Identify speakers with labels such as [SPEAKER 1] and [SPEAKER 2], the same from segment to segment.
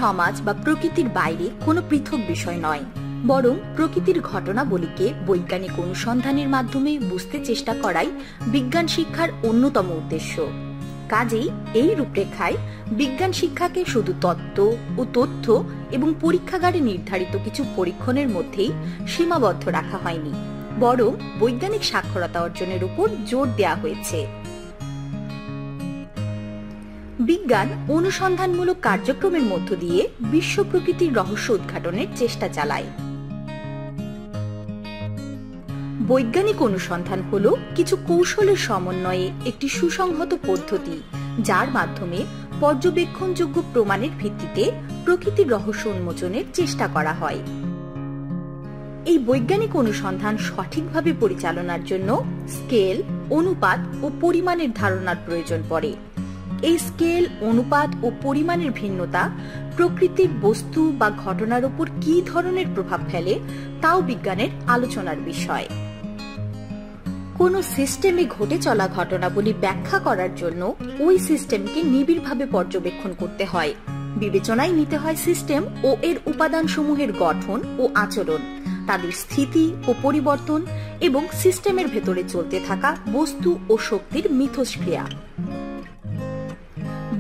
[SPEAKER 1] সমাজ বা প্রকৃতির বাইরে কোনো পৃথক বিষয় নয়, বরং প্রকৃতির ঘটনাবলীকে বৈজ্ঞানিক অনুসন্ধানের মাধ্যমে বুঝতে চেষ্টা করাই বিজ্ঞান শিক্ষার অন্যতম উদ্দেশ্য। কাজেই এই রূপরেখায় বিজ্ঞান শিক্ষাকে শুধু তত্ত্ব ও তথ্য এবং পরীক্ষাগারে নির্ধারিত কিছু পরীক্ষণের মধ্যেই সীমাবদ্ধ রাখা হয়নি, বরং বৈজ্ঞানিক সাক্ষরতা অর্জনের উপর জোর দেওয়া হয়েছে। বিজ্ঞান অনুসন্ধানমূলক কার্যক্রমের মধ্য দিয়ে বিশ্ব প্রকৃতির রহস্য উদ্ঘাটনের চেষ্টা চালায়। বৈজ্ঞানিক অনুসন্ধান হল কিছু কৌশলের সমন্বয়ে একটি সুসংহত পদ্ধতি, যার মাধ্যমে পর্যবেক্ষণযোগ্য প্রমাণের ভিত্তিতে প্রকৃতির রহস্য উন্মোচনের চেষ্টা করা হয়। এই বৈজ্ঞানিক অনুসন্ধান সঠিকভাবে পরিচালনার জন্য স্কেল, অনুপাত ও পরিমাণের ধারণার প্রয়োজন পড়ে। এই স্কেল, অনুপাত ও পরিমাণের ভিন্নতা প্রকৃতির বস্তু বা ঘটনার উপর কী ধরনের প্রভাব ফেলে তাও বিজ্ঞানের আলোচনার বিষয়। কোনো সিস্টেমে ঘটে চলা ঘটনাবলী ব্যাখ্যা করার জন্য ওই সিস্টেমকে নিবিড়ভাবে পর্যবেক্ষণ করতে হয়। বিবেচনায় নিতে হয় সিস্টেম ও এর উপাদানসমূহের গঠন ও আচরণ, তাদের স্থিতি ও পরিবর্তন এবং সিস্টেমের ভেতরে চলতে থাকা বস্তু ও শক্তির মিথস্ক্রিয়া।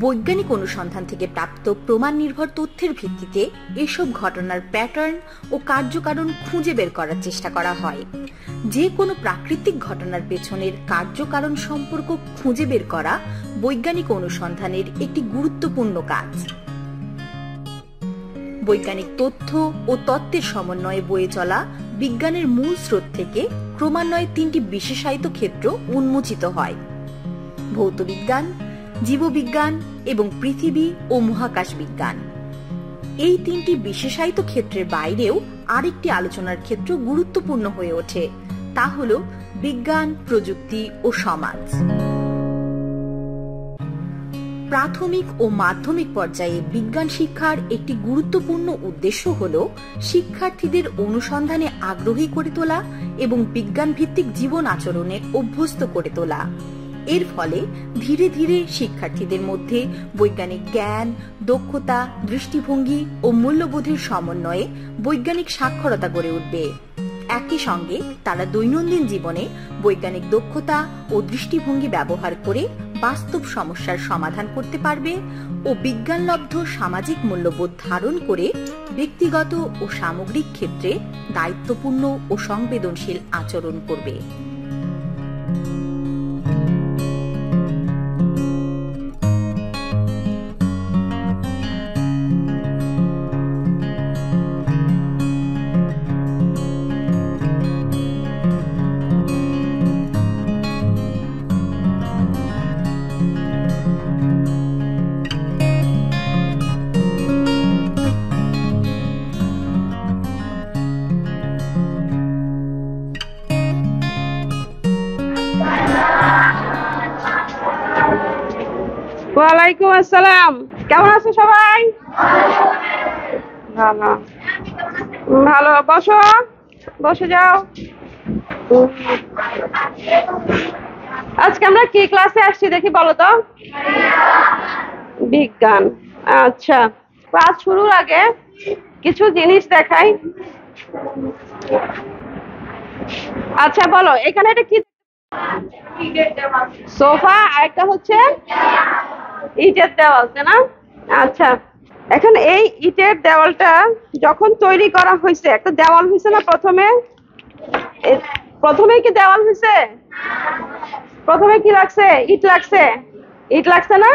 [SPEAKER 1] বৈজ্ঞানিক অনুসন্ধান থেকে প্রাপ্ত প্রমাণ নির্ভর তথ্যের ভিত্তিতে এসব ঘটনার প্যাটার্ন ও কার্যকারণ খুঁজে বের করার চেষ্টা করা হয়। যে কোনো প্রাকৃতিক ঘটনার পেছনের কার্যকারণ সম্পর্ক খুঁজে বের করা বৈজ্ঞানিক অনুসন্ধানের একটি গুরুত্বপূর্ণ কাজ। বৈজ্ঞানিক তথ্য ও তত্ত্বের সমন্বয়ে বয়ে চলা বিজ্ঞানের মূল স্রোত থেকে ক্রমান্বয়ে তিনটি বিশেষায়িত ক্ষেত্র উন্মোচিত হয়: ভৌতবিজ্ঞান, জীববিজ্ঞান এবং পৃথিবী ও মহাকাশ বিজ্ঞান। এই তিনটি বিশেষায়িত ক্ষেত্রের বাইরেও আরেকটি আলোচনার ক্ষেত্র গুরুত্বপূর্ণ হয়ে ওঠে, তা হল বিজ্ঞান, প্রযুক্তি ও সমাজ। প্রাথমিক ও মাধ্যমিক পর্যায়ে বিজ্ঞান শিক্ষার একটি গুরুত্বপূর্ণ উদ্দেশ্য হল শিক্ষার্থীদের অনুসন্ধানে আগ্রহী করে তোলা এবং বিজ্ঞান ভিত্তিক জীবন আচরণে অভ্যস্ত করে তোলা। এর ফলে ধীরে ধীরে শিক্ষার্থীদের মধ্যে বৈজ্ঞানিক জ্ঞান, দক্ষতা, দৃষ্টিভঙ্গি ও মূল্যবোধের সমন্বয়ে বৈজ্ঞানিক সাক্ষরতা গড়ে উঠবে। একই সঙ্গে তারা দৈনন্দিন জীবনে বৈজ্ঞানিক দক্ষতা ও দৃষ্টিভঙ্গি ব্যবহার করে বাস্তব সমস্যার সমাধান করতে পারবে ও বিজ্ঞানলব্ধ সামাজিক মূল্যবোধ ধারণ করে ব্যক্তিগত ও সামগ্রিক ক্ষেত্রে দায়িত্বপূর্ণ ও সংবেদনশীল আচরণ করবে।
[SPEAKER 2] ওয়ালাইকুম আসসালাম। কেমন আছো সবাই? ভালো ভালো। বসো, বসে যাও। আজকে আমরা কি ক্লাসে আসছি দেখি বলো তো? বিজ্ঞান। আচ্ছা, ক্লাস শুরুর আগে কিছু জিনিস দেখাই। আচ্ছা বলো, এখানে এটা কি? সোফা, আর একটা হচ্ছে ইটের দেওয়াল, তাই না? আচ্ছা, এখন এই ইটের দেওয়ালটা যখন তৈরি করা হয়েছে, একটা দেওয়াল হয়েছে না প্রথমে কি দেওয়াল হয়েছে? প্রথমে কি লাগছে? ইট লাগছে। ইট লাগছে না?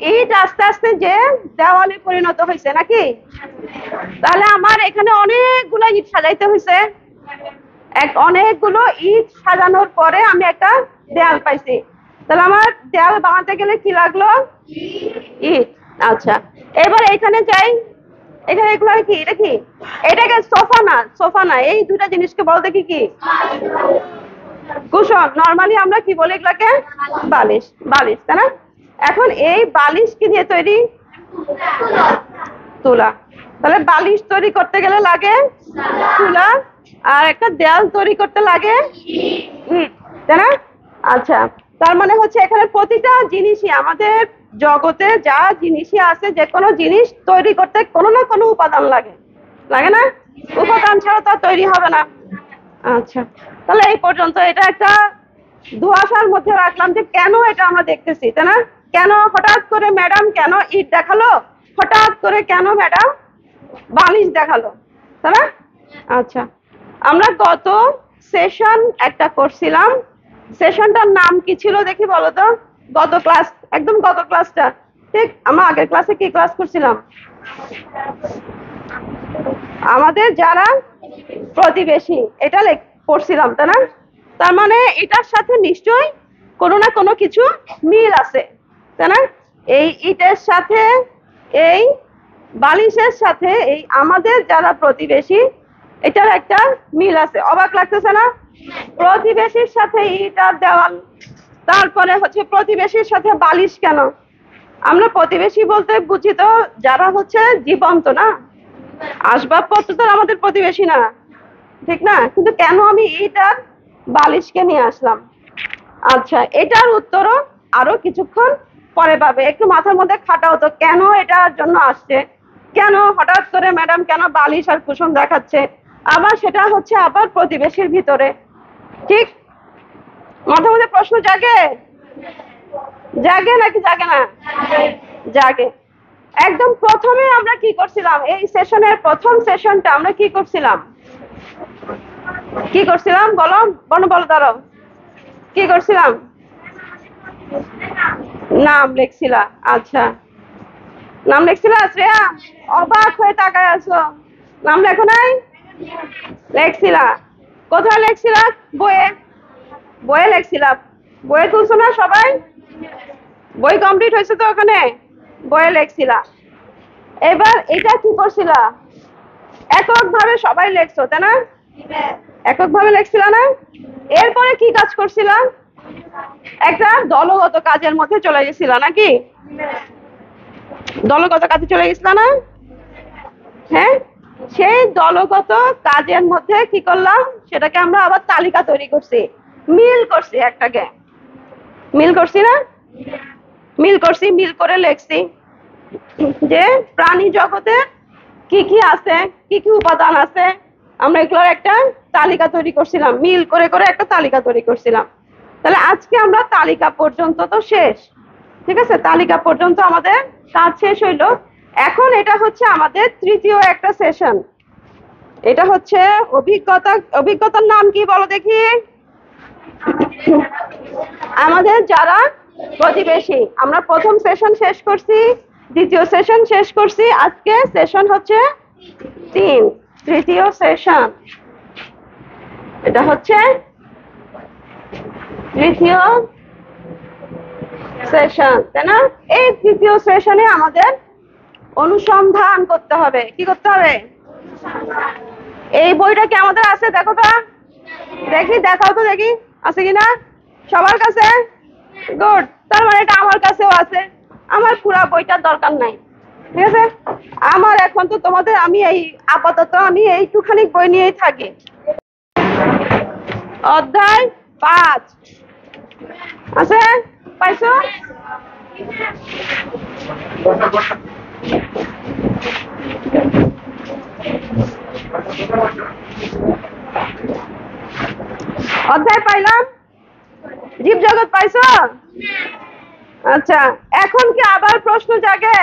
[SPEAKER 2] ইট আস্তে আস্তে যে দেওয়ালে পরিণত হয়েছে নাকি? তাহলে আমার এখানে অনেকগুলো ইট সাজাইতে হয়েছে। অনেকগুলো ইট সাজানোর পরে আমি একটা দেয়াল পাইছি। তাহলে আমার দেয়াল বানাতে গেলে কি লাগলো? ইট। আচ্ছা, এবার এখানে যাই। এখানে এগুলো কি? এটা কি? এটাকে সোফা না, সোফা না, এই দুটা জিনিসকে বলতে কি কি? কুশন। নরমালি আমরা কি বলি এগুলাকে? বালিশ। বালিশ, তাই না? এখন এই বালিশ কি দিয়ে তৈরি? তুলা। তাহলে বালিশ তৈরি করতে গেলে লাগে তুলা, আর একটা দেয়াল তৈরি করতে লাগে ইট, তাই না? আচ্ছা, তার মানে হচ্ছে এখানে প্রতিটা জিনিসই আমাদের জগতে যা জিনিসই আছে, যে কোনো জিনিস তৈরি করতে কোনো না কোনো উপাদান লাগে, লাগে না? উপাদান ছাড়া তো তৈরি হবে না। আচ্ছা, তাহলে এই পর্যন্ত এটা একটা ধোঁয়াশার মধ্যে রাখলাম যে কেন এটা আমরা দেখতেছি, তাই না? কেন হঠাৎ করে ম্যাডাম কেন ইট দেখালো, হঠাৎ করে কেন ম্যাডাম বালিশ দেখালো, তাই না? আচ্ছা, আমরা গত সেশন একটা করছিলাম, সেশনটার নাম কি ছিল দেখি বলো তো? গত ক্লাস, একদম গত ক্লাসটা ঠিক। আমরা আগের ক্লাসে কি ক্লাস করছিলাম? আমাদের যারা প্রতিবেশী, এটা পড়ছিলাম, তাই না? তার মানে এটার সাথে নিশ্চয়ই কোনো না কোনো কিছু মিল আছে, তাই না? এই ইটের সাথে, এই বালিশের সাথে, এই আমাদের যারা প্রতিবেশী, এটার একটা মিল আছে। অবাক লাগতেছে না? প্রতিবেশীর সাথে ইট আর দেওয়াল, তারপরে হচ্ছে প্রতিবেশীর সাথে বালিশ। কেন আমরা প্রতিবেশী বলতে বুঝি তো যারা হচ্ছে জীবন্ত, না? আসবাবপত্র তো আমাদের প্রতিবেশী না, ঠিক না? কিন্তু কেন আমি ইট আর বালিশকে নিয়ে আসলাম? আচ্ছা, এটার উত্তরও আরো কিছুক্ষণ পরে পাবে। একটু মাথার মধ্যে খাটাও তো, কেন এটার জন্য আসছে, কেন হঠাৎ করে ম্যাডাম কেন বালিশ আর কুসুম দেখাচ্ছে, আবার সেটা হচ্ছে আবার প্রতিবেশীর ভিতরে, ঠিক? মাথার মধ্যে প্রশ্ন জাগে? জাগে নাকি জাগে না? জাগে। একদম প্রথমে আমরা কি করছিলাম? এই সেশনের প্রথম সেশনটা আমরা কি করছিলাম? কি করছিলাম বলো, বলো বলো, দাঁড়াও। কি করছিলাম? নাম লিখছিলা। আচ্ছা, নাম লিখছিলা শ্রেয়া? অবাক হয়ে তাকায় আছো। নাম লেখো নাই? লেখছিলা। কোথায় লেখছিলা? বইয়ে? বইয়ে লেখছিলা। বইয়ে তুলছো না সবাই? বই কমপ্লিট হয়েছে তো ওখানে? বইয়ে লেখছিলা। এবার এটা কি করছিলা? এককভাবে সবাই লেখছো, তাই না? এককভাবে লেখছিলা না? এরপরে কি কাজ করছিলা? একটা দলগত কাজের মধ্যে চলে গেছিলা নাকি? দলগত কাজে চলে গেছিলা না? হ্যাঁ, সেই দলগত কাজের মধ্যে কি করলাম? সেটাকে আমরা আবার তালিকা তৈরি করছি, মিল করছি, একটাকে মিল করছি না? মিল করছি, মিল করে লেখছি যে প্রাণী জগতে কি কি আছে, কি কি উপাদান আছে, আমরা এগুলোর একটা তালিকা তৈরি করছিলাম, মিল করে করে একটা তালিকা তৈরি করছিলাম। তাহলে আজকে আমরা তালিকা পর্যন্ত তো শেষ, ঠিক আছে? তালিকা পর্যন্ত আমাদের কাজ শেষ হইলো। এখন এটা হচ্ছে আমাদের তৃতীয় একটা সেশন। এটা হচ্ছে অভিজ্ঞতা। অভিজ্ঞতার নাম কি বলো দেখি? আমাদের যারা প্রতিবেশী। আমরা প্রথম সেশন শেষ করছি, দ্বিতীয় সেশন শেষ করছি, আজকে সেশন হচ্ছে 3, তৃতীয় সেশন। এটা হচ্ছে তৃতীয় সেশন, তাই না? এই তৃতীয় সেশনে আমাদের অনুসন্ধান করতে হবে। কি করতে হবে? এই বইটা কি আমাদের আছে? দেখো তো, দেখি, দেখাও তো দেখি আছে কিনা সবার কাছে। গুড, তার মানে এটা আমার কাছেও আছে। আমার পুরা বইটার দরকার নাই, ঠিক আছে? আমার এখন তো তোমাদের, আমি এই আপাতত আমি এইটুখানি বই নিয়েই থাকি। অধ্যায় 5 আছে, পাইছো? অধ্যায় পাইলাম, জীব জগৎ পাইছো? আচ্ছা, এখন কি আবার প্রশ্ন জাগে,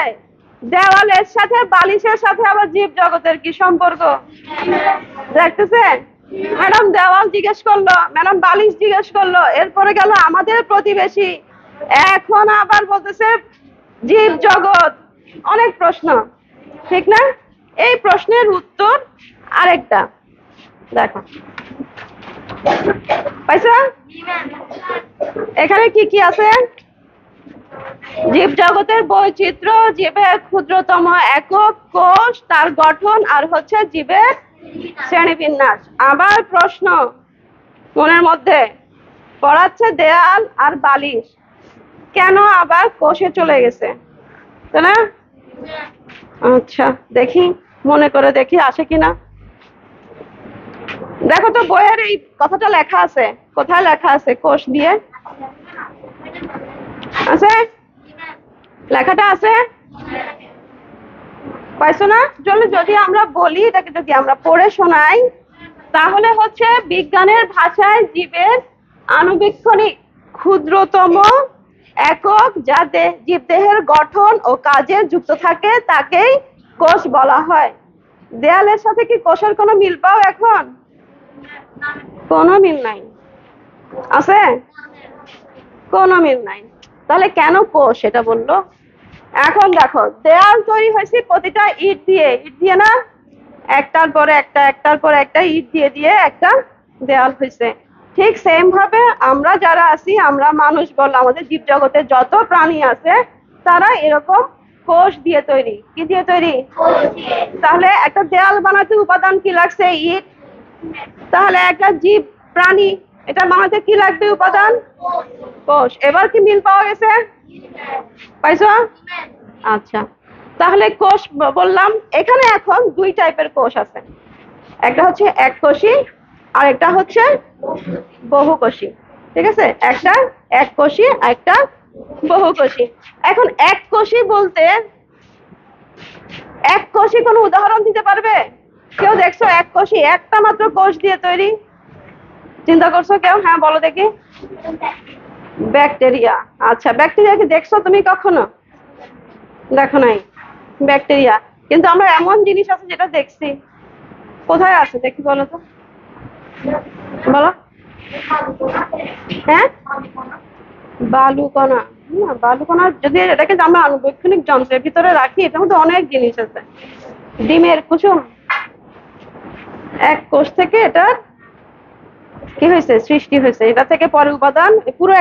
[SPEAKER 2] দেওয়ালের সাথে বালিশের সাথে আবার জীব জগতের কি সম্পর্ক? দেখতেছে ম্যাডাম, দেওয়াল জিজ্ঞেস করলো, ম্যাডাম বালিশ জিজ্ঞেস করলো, এরপরে গেল আমাদের প্রতিবেশী, এখন আবার বলতেছে জীব জগৎ। অনেক প্রশ্ন, ঠিক না? এই প্রশ্নের উত্তর আরেকটা দেখো, পাইছো? এখানে কি কি আছে? জীব জগতের বৈচিত্র্য, জীবের ক্ষুদ্রতম একক কোষ, তার গঠন, আর হচ্ছে জীবের শ্রেণীবিন্যাস। আবার প্রশ্ন মনের মধ্যে পড়াচ্ছে দেয়াল আর বালিশ, কেন আবার কোষে চলে গেছে, তাই না? আচ্ছা, দেখি মনে করে দেখি আসে কিনা। দেখো তো বইয়ের এই কথাটা লেখা আছে, কোথায় লেখা আছে? কোষ দিয়ে আছে? লেখাটা আছে, পাইছো না? যদি আমরা বলি, এটাকে যদি আমরা পড়ে শোনাই, তাহলে হচ্ছে বিজ্ঞানের ভাষায় জীবের আণুবীক্ষণিক ক্ষুদ্রতম একক যা জীবদেহের গঠন ও কাজে যুক্ত থাকে তাকেই কোষ বলা হয়। দেয়ালের সাথে কি কোষের কোনো মিল পাও এখন? কোনো মিল নাই, আছে? কোনো মিল নাই। তাহলে কেন কোষ এটা বললো? এখন দেখো, দেয়াল তৈরি হয়েছে প্রতিটা ইট দিয়ে না, একটার পরে একটা ইট দিয়ে একটা দেয়াল হয়েছে। ঠিক সেম ভাবে আমরা যারা আছি, আমরা মানুষ বল, আমাদের জীব জগতে যত প্রাণী আছে তারা এরকম কোষ দিয়ে তৈরি। কি দিয়ে তৈরি? তাহলে একটা দেয়াল বানাতে উপাদান কি লাগছে? ইট। তাহলে একটা জীব প্রাণী এটা বানাতে কি লাগবে উপাদান? কোষ। এবার কি মিল পাওয়া গেছে? পাইছো? আচ্ছা, তাহলে কোষ বললাম। এখানে এখন দুই টাইপের কোষ আছে, একটা হচ্ছে এককোষী আর একটা হচ্ছে বহুকোষী। ঠিক আছে, একটা এককোষী আর একটা বহুকোষী। এখন এককোষী বলতে, এককোষী কোনো উদাহরণ দিতে পারবে কেউ? দেখছো এককোষী একটা মাত্র কোষ দিয়ে তৈরি? চিন্তা করছো কেউ? হ্যাঁ বলো দেখি। ব্যাকটেরিয়া। আচ্ছা, ব্যাকটেরিয়া কি দেখছো তুমি কখনো? দেখো নাই ব্যাকটেরিয়া, কিন্তু আমরা এমন জিনিস আছে যেটা দেখছি। কোথায় আছে দেখি বলো তো, বলো। হ্যাঁ, বালুকণা। না, বালুকণা যদি এটাকে আমরা আণুবীক্ষণিক যন্ত্রের ভিতরে রাখি, এটার মধ্যে অনেক জিনিস আছে। ডিমের কুসুম, এক কোষ থেকে এটা কি হয়েছে? সৃষ্টি হয়েছে। এটা থেকে পরে উপাদান, পুরো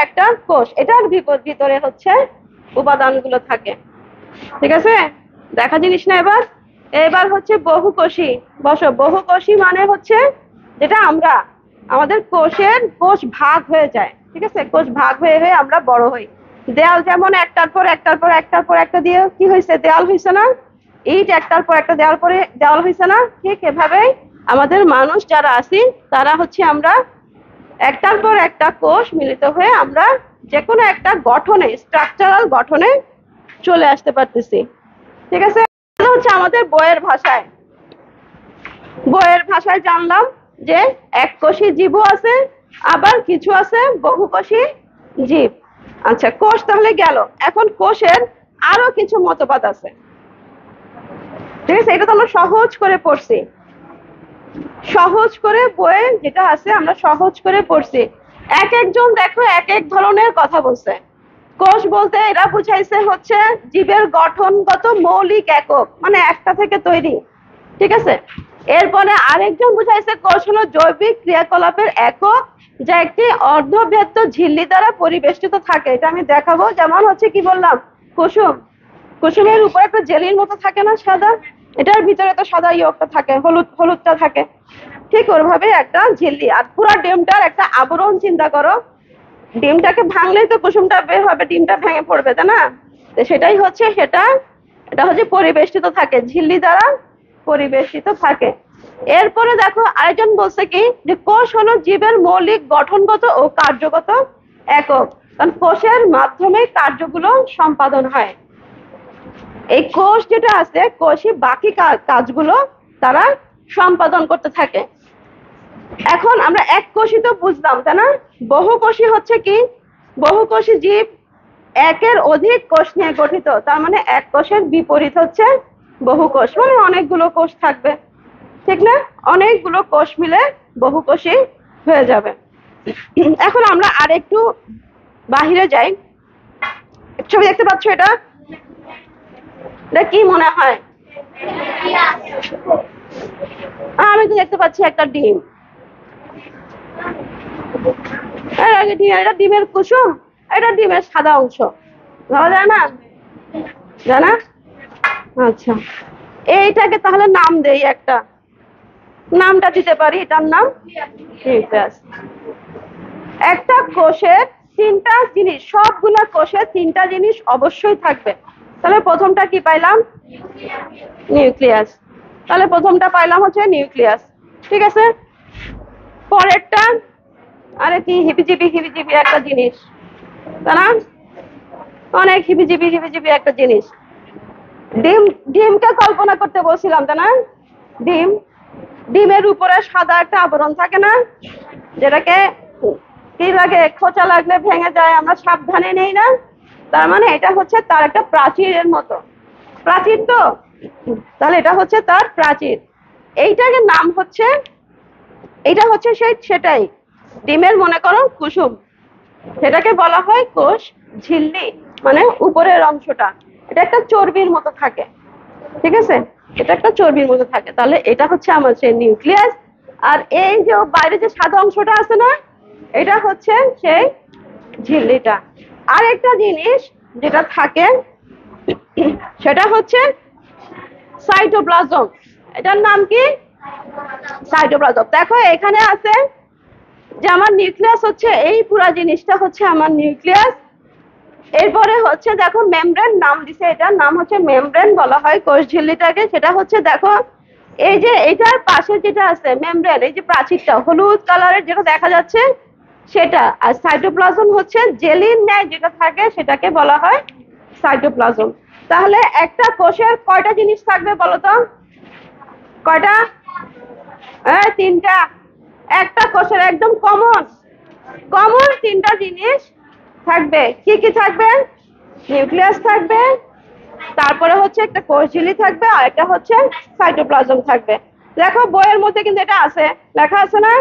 [SPEAKER 2] একটা কোষ, এটার ভিতরে হচ্ছে উপাদানগুলো থাকে। ঠিক আছে, দেখা জিনিস না। এবার হচ্ছে বহুকোষী। বসো, বহুকোষী মানে হচ্ছে যেটা আমরা, আমাদের কোষ ভাগ হয়ে যায়। ঠিক আছে, কোষ ভাগ হয়ে হয়ে আমরা বড় হই। দেয়াল যেমন একটার পর একটা দিয়ে কি হয়েছে? দেয়াল হয়েছে না? ইট একটার পর একটা দেওয়াল হয়েছে না? ঠিক এভাবেই আমাদের মানুষ যারা আছি তারা হচ্ছে আমরা একটার পর একটা কোষ মিলিত হয়ে আমরা যে কোনো একটা গঠনে, স্ট্রাকচারাল গঠনে চলে আসতে পারতেছি। ঠিক আছে, হচ্ছে আমাদের বইয়ের ভাষায় জানলাম যে এককোষী জীবও আছে, আবার কিছু আছে বহুকোষী জীব। আচ্ছা, কোষ তাহলে গেল। এখন কোষের আরো কিছু মতবাদ আছে। ঠিক আছে, এটা তো আমরা সহজ করে পড়ছি, সহজ করে বইয়ে যেটা আছে আমরা সহজ করে পড়ছি। এক একজন দেখো এক এক ধরনের কথা বলছে। কোষ বলতে এরা বুঝাইছে হচ্ছে জীবের গঠনগত মৌলিক একক, মানে একটা থেকে তৈরি। ঠিক আছে, এরপরে আরেকজন বুঝাইছে কোষ হলো জৈবিক ক্রিয়াকলাপের একক যা একটি অর্ধবৃত্ত ঝিল্লি দ্বারা পরিবেষ্টিত থাকে। এটা আমি দেখাবো। যেমন হচ্ছে কি বললাম, কুসুমের উপরে একটা জেলির মতো থাকে না, সাদা, এটার ভিতরে তো সাদা ইয়কটা থাকে, হলুদটা থাকে। ঠিক ওইভাবে একটা ঝিল্লি। আর পুরো ডিমটার একটা আবরণ চিন্তা করো, ডিমটাকে ভাঙলেই তো কুসুমটা বের হবে, ডিমটা ভেঙে পড়বে, তাই না? সেটাই হচ্ছে এটা হচ্ছে পরিবেষ্টিত থাকে, ঝিল্লি দ্বারা পরিবেষ্টিত থাকে। এরপরে দেখো আরেকজন বলছে কি যে কোষ হলো জীবের মৌলিক গঠনগত ও কার্যগত একক, কারণ কোষের মাধ্যমে কার্যগুলো সম্পাদন হয়। এই কোষ যেটা আছে, কোষই বাকি কাজগুলো তারা সম্পাদন করতে থাকে। এখন আমরা এককোষী তো বুঝলাম, তাই না? বহুকোষী হচ্ছে কি? বহুকোষী জীব একের অধিক কোষ নিয়ে গঠিত। তার মানে এক কোষের বিপরীত হচ্ছে বহুকোষ, মানে অনেকগুলো কোষ থাকবে। ঠিক না? অনেকগুলো কোষ মিলে বহুকোষী হয়ে যাবে। এখন আমরা আর একটু বাহিরে যাই। ছবি দেখতে পাচ্ছ? এটা কি মনে হয়? আমি তো দেখতে পাচ্ছি একটা ডিম। এটা ডিমের কুসুম, এটা ডিমের সাদা অংশ, ধরা যায় না? জানা? আচ্ছা, এইটাকে তাহলে নাম দেই, একটা নামটা দিতে পারি, এটার নাম নিউক্লিয়াস। একটা কোষের তিনটা জিনিস, সবগুলা কোষের তিনটা জিনিস অবশ্যই থাকবে। তাহলে প্রথমটা কি পাইলাম? নিউক্লিয়াস। তাহলে প্রথমটা পাইলাম হচ্ছে নিউক্লিয়াস। ঠিক আছে, পরেরটা আরে কি হিবিজিবি একটা জিনিস, তাই না? অনেক হিবিজিবি হিবিজিবি একটা জিনিস। ডিম, ডিমকে কল্পনা করতে বলছিলাম তাই না? ডিম, ডিমের উপরে সাদা একটা আবরণ থাকে না, যেটাকে কি লাগে, খোঁচা লাগলে ভেঙে যায়, আমরা সাবধানে নেই না? তার মানে এটা হচ্ছে তার একটা প্রাচীরের মতো। প্রাচীর তো, তাহলে এটা হচ্ছে তার প্রাচীর। এইটাকে নাম হচ্ছে, এটা হচ্ছে সেটাই ডিমের মনে করো কুসুম, সেটাকে বলা হয় কোষ ঝিল্লি, মানে উপরের অংশটা। এটা একটা চর্বির মতো থাকে, ঠিক আছে? এটা একটা চর্বির মতো থাকে। তাহলে এটা হচ্ছে আমার সেই নিউক্লিয়াস। আর এই যে বাইরে যে সাদা অংশটা আছে না, এটা হচ্ছে সেই ঝিল্লিটা। আর একটা জিনিস যেটা থাকে সেটা হচ্ছে সাইটোপ্লাজম। এটার নাম কি? সাইটোপ্লাজম। দেখো এখানে আছে যে আমার নিউক্লিয়াস হচ্ছে এই পুরো জিনিসটা হচ্ছে আমার নিউক্লিয়াস। এরপরে হচ্ছে দেখো মেমব্রেন নাম দিছে, এটার নাম হচ্ছে মেমব্রেন বলা হয় কোষ ঝিল্লিটাকে। সেটা হচ্ছে দেখো এই যে এটার পাশে যেটা আছে মেমব্রেন, এই যে প্রাচীরটা হলুদ কালারের যেটা দেখা যাচ্ছে সেটা। আর সাইটোপ্লাজম হচ্ছে জেলির ন্যায় যেটা থাকে সেটাকে বলা হয় সাইটোপ্লাজম। তাহলে একটা কোষের কয়টা জিনিস থাকবে বলো তো? কয়টা? তিনটা। একটা কোষের একদম কমন কমন তিনটা জিনিস থাকবে। কি কি থাকবে? নিউক্লিয়াস থাকবে, তারপরে হচ্ছে একটা কোষ ঝিল্লি থাকবে, আর একটা হচ্ছে সাইটোপ্লাজম থাকবে। দেখো বইয়ের মধ্যে কিন্তু এটা আছে, লেখা আছে না?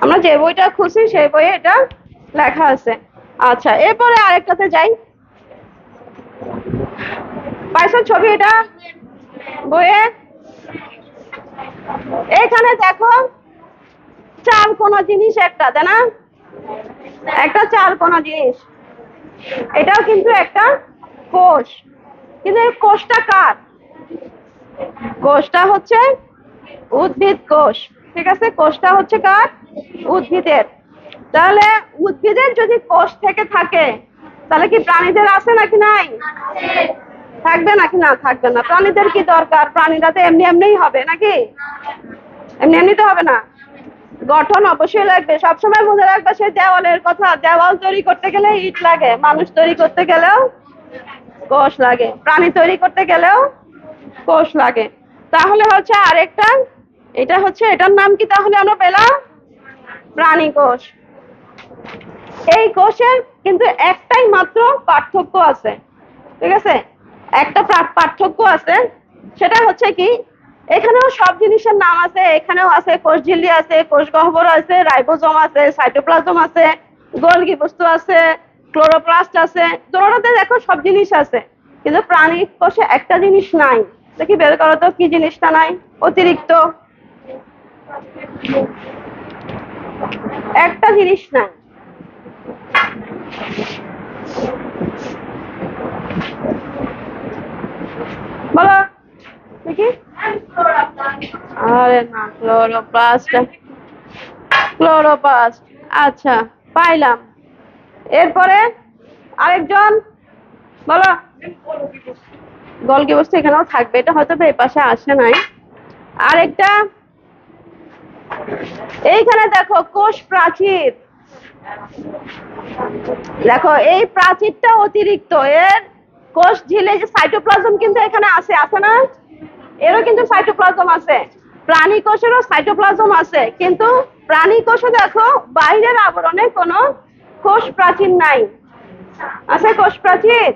[SPEAKER 2] আমরা যে বইটা খুঁজছি সেই বইয়ে এটা লেখা আছে। আচ্ছা, এরপরে আরেকটাতে যাই। পাইছো ছবি এটা বইয়ে? এখানে দেখো চার কোনা জিনিস একটা, তাই না? একটা চার কোনা জিনিস, এটাও কিন্তু একটা কোষ। কিন্তু এই কোষটা কার? কোষটা হচ্ছে উদ্ভিদ কোষ, ঠিক আছে? কোষটা হচ্ছে কার? উদ্ভিদের। তাহলে উদ্ভিদের যদি কোষ থেকে থাকে তাহলে কি প্রাণীদের আছে নাকি নাই? থাকবে নাকি না? থাকবে না। প্রাণীদের কি দরকার? প্রাণীরা তো এমনি এমনিই হবে নাকি? এমনি এমনি তো হবে না, গঠন অবশ্যই লাগবে। সবসময় মনে রাখবে সেই দেওয়ালের কথা, দেওয়াল তৈরি করতে গেলে ইট লাগে, মানুষ তৈরি করতে গেলেও কোষ লাগে, প্রাণী তৈরি করতে গেলেও কোষ লাগে। তাহলে হচ্ছে আরেকটা, এটা হচ্ছে, এটার নাম কি তাহলে আমরা পেলাম? প্রাণী কোষ। এই কোষের কিন্তু একটাই মাত্র পার্থক্য আছে, ঠিক আছে? একটা পার্থক্য আছে, সেটা হচ্ছে কি, এখানেও সব জিনিসের নাম আছে। এখানেও আছে কোষ ঝিল্লি আছে, কোষ গহ্বর আছে, রাইবোজোম আছে, সাইটোপ্লাজম আছে, গোলগি বস্তু আছে, ক্লোরোপ্লাস্ট আছে। দুটোতে দেখো সব জিনিস আছে, কিন্তু প্রাণী কোষে একটা জিনিস নাই। দেখি বের করো তো কি জিনিসটা নাই অতিরিক্ত? একটা জিনিস নাই। বলো দেখি। আরে না, ক্লোরোপ্লাস্ট। ক্লোরোপ্লাস্ট, আচ্ছা পাইলাম। এরপরে আরেকজন বলো। গলগি বস্তু এখানেও থাকবে, এটা হয়তো এই পাশে আসে নাই। আরেকটা এইখানে দেখো কোষ প্রাচীর। দেখো এই প্রাচীরটা অতিরিক্ত। এর কোষ ঝিলে যে সাইটোপ্লাজম কিন্তু এখানে আছে, আছে না? এরও কিন্তু সাইটোপ্লাজম আছে, প্রাণী কোষেরও সাইটোপ্লাজম আছে। কিন্তু প্রাণী কোষে দেখো বাইরের আবরণে কোনো কোষ প্রাচীর নাই। আছে কোষ প্রাচীর?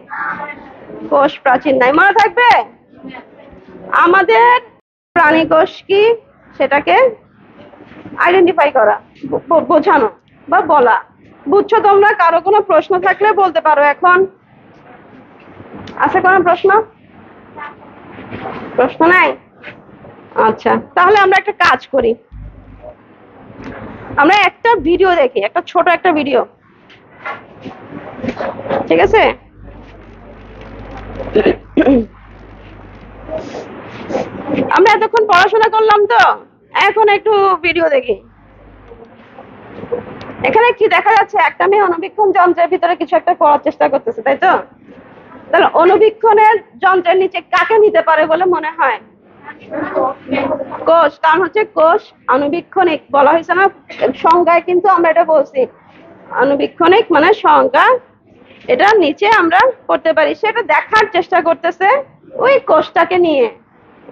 [SPEAKER 2] কোষ প্রাচীর নাই, মনে থাকবে। আমাদের প্রাণী কোষ কি সেটাকে আইডেন্টিফাই করা, বোঝানো বা বলা। বুঝছো তোমরা? কারো কোনো প্রশ্ন থাকলে বলতে পারো এখন। আছে কোনো প্রশ্ন? প্রশ্ন নাই? আচ্ছা, তাহলে আমরা একটা কাজ করি, আমরা একটা ভিডিও দেখি, একটা ছোট একটা ভিডিও, ঠিক আছে? আমরা এতক্ষণ পড়াশোনা করলাম তো, এখন একটু ভিডিও দেখি। এখানে কি দেখা যাচ্ছে? একটা মেয়ে অণুবীক্ষণ যন্ত্রের ভিতরে কিছু একটা করার চেষ্টা করতেছে, তাই তো? তাহলে অণুবীক্ষণের যন্ত্রের নিচে কাকে নিতে পারে বলে মনে হয়? কোষ। কারণ হচ্ছে কোষ আণুবীক্ষণিক বলা হয়েছে না সংজ্ঞায়, কিন্তু আমরা এটা বলছি আণুবীক্ষণিক মানে সংজ্ঞা এটা নিচে আমরা করতে পারি, সেটা দেখার চেষ্টা করতেছে ওই কোষটাকে নিয়ে,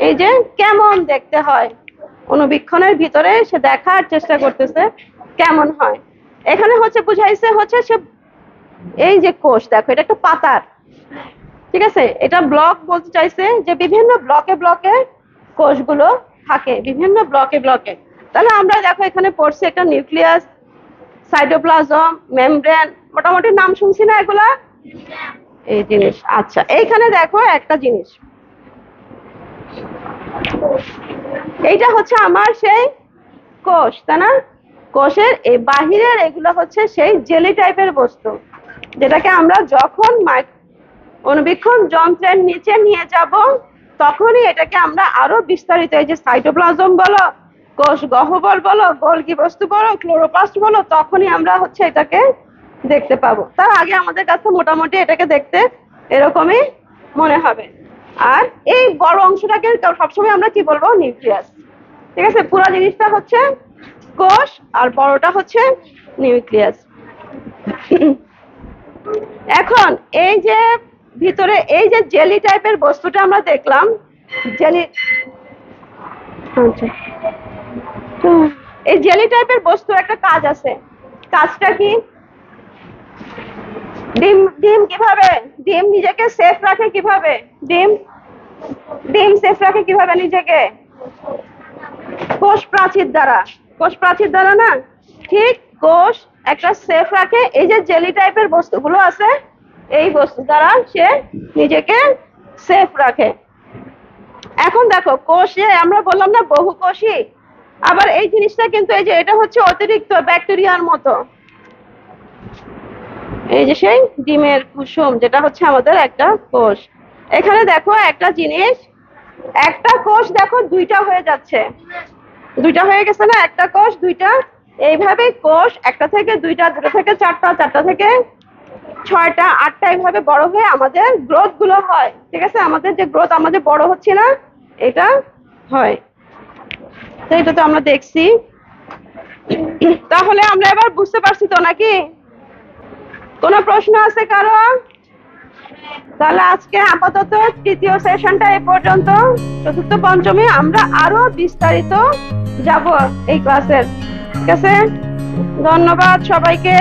[SPEAKER 2] এই যে কেমন দেখতে হয় অনুবীক্ষণের ভিতরে সে দেখার চেষ্টা করতেছে কেমন হয়। এখানে হচ্ছে বুঝাইছে হচ্ছে সে এই যে কোষ, দেখো এটা একটা পাতার, ঠিক আছে, এটা ব্লক বলতে চাইছে যে বিভিন্ন ব্লকে ব্লকে কোষগুলো থাকে, বিভিন্ন ব্লকে ব্লকে। তাহলে আমরা দেখো এখানে পড়ছি একটা নিউক্লিয়াস, সাইটোপ্লাজম, মেমব্রেন, মোটামুটি নাম শুনছি না এগুলা, এই জিনিস। আচ্ছা, এইখানে দেখো একটা জিনিস, এইটা হচ্ছে আমার সেই কোষ, তাই না? কোষের এই বাহিরের এগুলো হচ্ছে সেই জেলি টাইপের বস্তু, যেটাকে আমরা যখন অনুবীক্ষণ যন্ত্রের নিচে নিয়ে যাব তখনই এটাকে আমরা আরো বিস্তারিত, এই যে সাইটোপ্লাজম বলো, কোষ গহ্বর বলো, গোলগি বস্তু বলো, ক্লোরোপ্লাস্ট বলো, তখনই আমরা হচ্ছে এটাকে দেখতে পাবো। তার আগে আমাদের কাছে মোটামুটি এটাকে দেখতে এরকমই মনে হবে। আর এই বড় অংশটাকে সবসময় আমরা কি বলবো? নিউক্লিয়াস। ঠিক আছে, পুরো জিনিসটা হচ্ছে কোষ আর বড়টা হচ্ছে নিউক্লিয়াস। এখন এই যে ভিতরে এই যে জেলি টাইপের বস্তুটা আমরা দেখলাম, জেলি, আচ্ছা, এই জেলি টাইপের বস্তু একটা কাজ আছে। কাজটা কি? ডিম কিভাবে, ডিম নিজেকে সেফ রাখে কিভাবে? ডিম সেফ রাখে কিভাবে নিজেকে? কোষ প্রাচীর দ্বারা। কোষ প্রাচীর দ্বারা না? ঠিক, কোষ একটা সেফ রাখে, এই যে জেলি টাইপের বস্তুগুলো আছে এই বস্তু দ্বারা সে নিজেকে সেফ রাখে। এখন দেখো কোষে আমরা বললাম না বহুকোষী, আবার এই জিনিসটা কিন্তু এই যে এটা হচ্ছে অতিরিক্ত ব্যাকটেরিয়ার মতো, এই যে সেই ডিমের কুসুম যেটা হচ্ছে আমাদের একটা কোষ। এখানে দেখো একটা জিনিস, একটা কোষ দেখো দুইটা হয়ে যাচ্ছে, দুইটা হয়ে গেছে না? একটা কোষ দুইটা, এইভাবে কোষ একটা থেকে দুইটা, দুটো থেকে চারটা, চারটা থেকে ছয়টা, আটটা, এইভাবে বড় হয়ে আমাদের গ্রোথ গুলো হয়। ঠিক আছে, আমাদের যে গ্রোথ, আমাদের বড় হচ্ছে না, এটা হয়। তো এটা তো আমরা দেখছি। তাহলে আমরা এবার বুঝতে পারছি তো নাকি? কোনো প্রশ্ন আছে কারো? তাহলে আজকে আপাতত তৃতীয় সেশনটা এই পর্যন্ত। চতুর্থ পঞ্চমে আমরা আরো বিস্তারিত যাব এই ক্লাসের। ঠিক আছে, ধন্যবাদ সবাইকে।